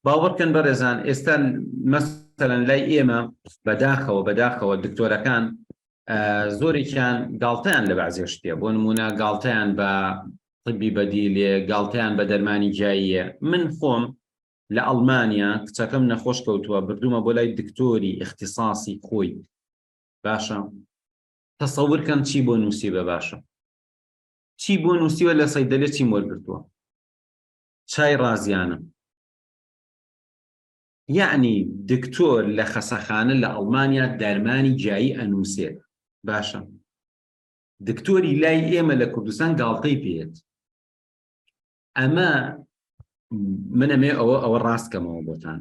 باوەڕکەن بەڕێزان ئێستا مەسەلەن لای ئێمە بەداخەوە دکتۆرەکان زۆرێکیان گاڵتەیان لە بەعزێ شتێ، بۆ نمونە گاڵتەیان بە طبی بەدیلێ، گاڵتەیان بە دەرمانی جاییە. من خۆم لە ئەڵمانیا کچەکەم نەخۆش کەوتووە، بردوومە بۆ لای دکتۆری اختصاصی خۆی. باشە تەسەوورکەم چی بۆ نووسیبە، باشە چی بۆ نووسیوە لە سەیدەلێ چیم وەرگرتووە، چای ڕازیانە. یعنی دکتۆر لە خەسەخانە لە ئەڵمانیا دەرمانی جایی ئەنووسێت. باشە دکتۆری لای ئێمە لە کوردستان گاڵتەی پێێت. ئەمە منەمێ ئەوە ڕاستکەمەوە بۆتان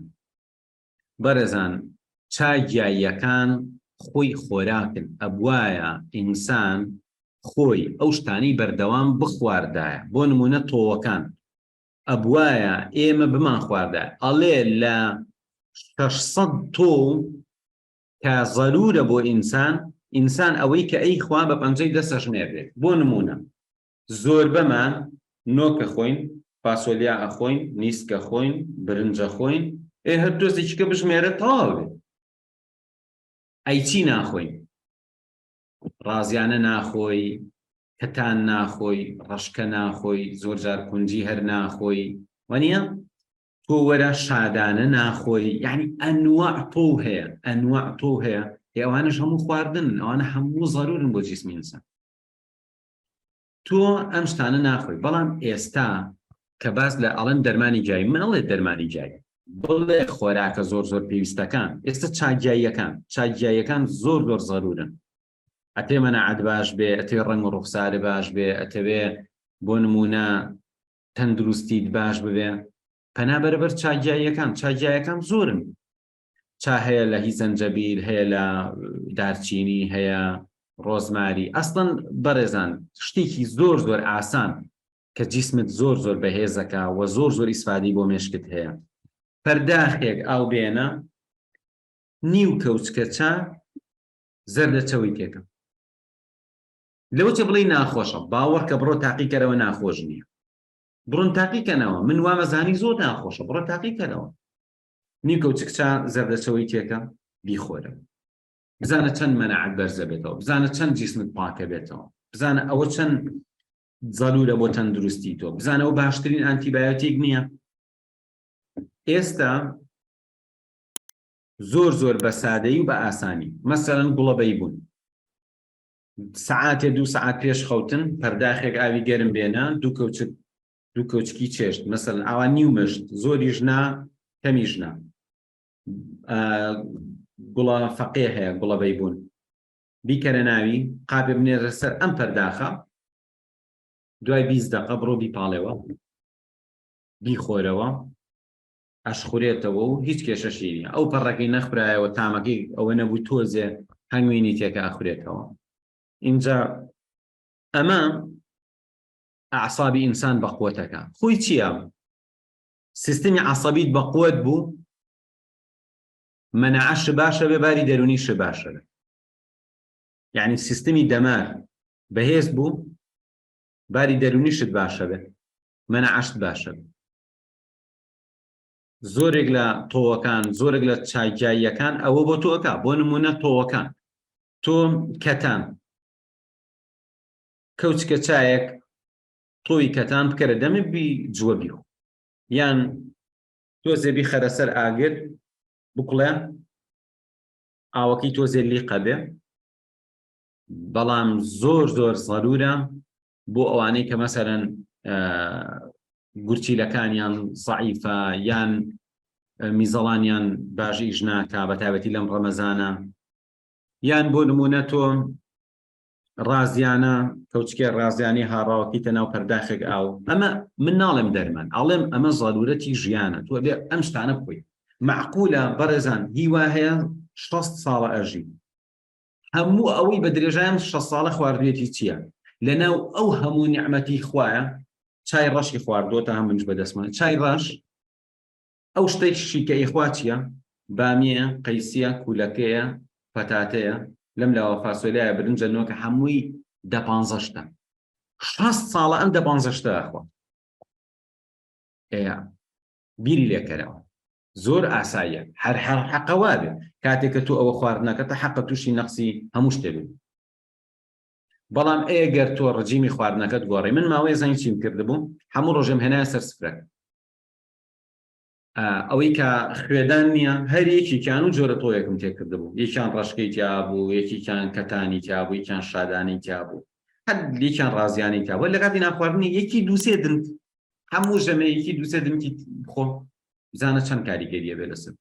بەڕێزان. چای گیاییەکان خۆی خۆراکن، ئەبوایە ئینسان خۆی ئەو شتانی بەردەوام بخواردایە. بۆ نمونە تۆوەکان ئەبوایە ئێمە بمان خواردە، ئەڵێ لە 600 تۆ کە زەرورە بۆ ئینسان ئەوەی کە ئەی خوا بە پەنجەی دەستە ژمێرێت. بۆ نمونە زۆر بەمان نۆکە خۆین، فاسۆلیا ئەخۆین، نیسکە خۆین، برنجە خۆین، هەر دۆستێکیکە بژمێرە تەواوێت. ئەی چی ناخۆین؟ ڕازیانە ناخۆی، کەتان ناخۆی، ڕەشکە ناخۆی، زۆر جار کونجی هەر ناخۆی، وانە تۆ وەرە شادانە ناخۆی. یعنی ئەنواع تۆ هەیە، ئەنواع تۆ هەیە. ئەوانش هەموو خواردن، ئەوانە هەموو زەرورن بۆ جیسمی ئینسان. تۆ ئەم شتانە ناخۆی. بەڵام ئێستا کە باس لە ئەڵێن دەرمانی جایی، من ئەڵێ دەرمانی جایی بڵێ خۆراکە زۆر پێویستەکان. ئێستا چاگیاییەکان زۆر زەرورن. ئەتێ مەناعەت باش بێ، ئەتێ ڕەنگ و ڕوخسارە باش بێ، ئەتەوێ بۆ نمونە تەندروستیت باش ببێ. پەنا بەرەبەر چاگیاییەکان زۆرن. چا هەیە لە هی زەنجەبیل، هەیە لە دارچینی، هەیە ڕۆزماری. ئەسڵەن بەڕێزان شتێکی زۆر ئاسان کە جیسمت زۆر بەهێزەکە و زۆر ئیسفادی بۆ مێشکت هەیە. پەرداخێک ئاو بێنە، نیو کەوچکە چا زەردەچەوی تێکە. لەوە چە بڵێ ناخۆشە، باوەڕکە بڕۆ تاقیکەرەوە ناخۆش نییە. بڕۆن تاقیکەنەوە، من وامەزانی زۆر ناخۆشە، بڕۆ تاقیکەنەوە. نیو کەوچک چا زەردەچەوی تێکە، بیخۆرە. بزانە چەند مەناعەت بەرزە بێتەوە، بزانە چەند جیسمت پاکە بێتەوە، بزانە ئەوە چەند زەرورە بۆ تەندروستی تۆ، بزانە ئەو باشترین ئەنتیبایۆتیک نییە. ئێستا زۆر بە سادەیی و بە ئاسانی، مەسەڵەن گوڵەبەی بوون، سەعاتێ 2 سەعات پێش خەوتن پەرداخێک ئاوی گەرم بێنە، دوو کەوچکی چێشت، مەسەڵەن ئاوا نیو مشت، زۆریش نا کەمیش نا، گوڵە فەقێ هەیە، گوڵەبەی بوون، بیکەرە ناوی قاپێ بنێرە سەر ئەم پەرداخە، دوای 20 دقە بڕۆ بیپاڵێەوە، بیخۆرەوە، ئەشخورێتەوە و هیچ کێشەشی نییە. ئەو پەڕەکەی نەخورایەوە تامەکەی ئەوە نەبوو تۆزێ هەنگوینی تێکە ئەخورێتەوە. اینجا ئەمە ئەعسابی ئینسان بە قووەتەکە. خۆی چییە؟ سیستمی عەسەبیت بە قووەت بوو، مەناعەش باشە بێ، باری دەرونیش باشە بێ. یعنی سیستمی دەمار بەهێز بوو، باری دەرونیشت باشە بێ، مەناعەشت باشە بێ. زۆرێک لە تۆوەکان، زۆرێک لە چایگیاییەکان ئەوە بۆ تۆەکە. بۆ نمونە تۆوەکان، تۆ کەتان، کەوچکە چایەک تۆی کەتان بکەرە دەمە بی جووە بیخۆ، یان تۆزێ بیخەرە سەر ئاگر بکوڵێ ئاوەکەی تۆزێ لیقە بێ. بەڵام زۆر زەرورە بۆ ئەوانەی کە مەسەرەن گورچیلەکانیان زەعیفە یان میزەڵانیان باشیش ناکا، بە تایبەتی لەم ڕەمەزانە، یان بۆ نمونە تۆ ڕازیانە، کەوچکێ ڕازیانی هاڕاوەکەیتە ناو پەرداخێک ئاو. ئەمە من ناڵێم دەرمان، ئاڵێم ئەمە زەرورەتی ژیانە، تۆ بێ ئەم شتانە بخۆی. معقولە بەڕێزان هیوا هەیە 60 ساڵە ئەژی، هەموو ئەوەی بە درێژایان 6 ساڵە خواردوێتی چییە؟ لەناو ئەو هەموو نیعمەتی خوایە چای ڕەشی خواردووەتە هەم منش بەدەستمان. چای ڕەش ئەو شتێکشی کە ئیخوا چییە؟ بامیە، قەیسیە، کولەکەیە، پەتاتەیە، لەم لاوە فاسۆلیایە، برنجە، نۆکە، هەمووی 10-15 شتە. 60 ساڵە ئەم 10-15 شتە ئەخوا. بیری لێکەرەوە. زۆر ئاساییە هەر حەقەوا بێ کاتێک کە تۆ ئەوە خواردنەکەتە حەقە تووشی نەقسی هەموو شتێ بێت. بەڵام ئەگەر تۆ ڕجیمی خواردنەکەت گۆڕی، من ماوەیە زەنگ چیم کردبوو هەموو ڕۆژێم هێنایە سەر سفرەکە، ئەوەی کە خوێدان نییە هەر یەکێکیان و جۆرە تۆیەکم تێکردبوو، یەکیان ڕەشکەی تیا بوو، یەکێکیان کەتانی تیا بوو، یەکیان شادانی تیا بوو، هەر یەکیان ڕازیانی تیا بوو. لە کاتی ناخواردنی یەکی دووسێ دنگ هەموو ژەمەیەکی دووسێ دنگی خۆ بزانە چەند کاریگەریە بێ لەسەر.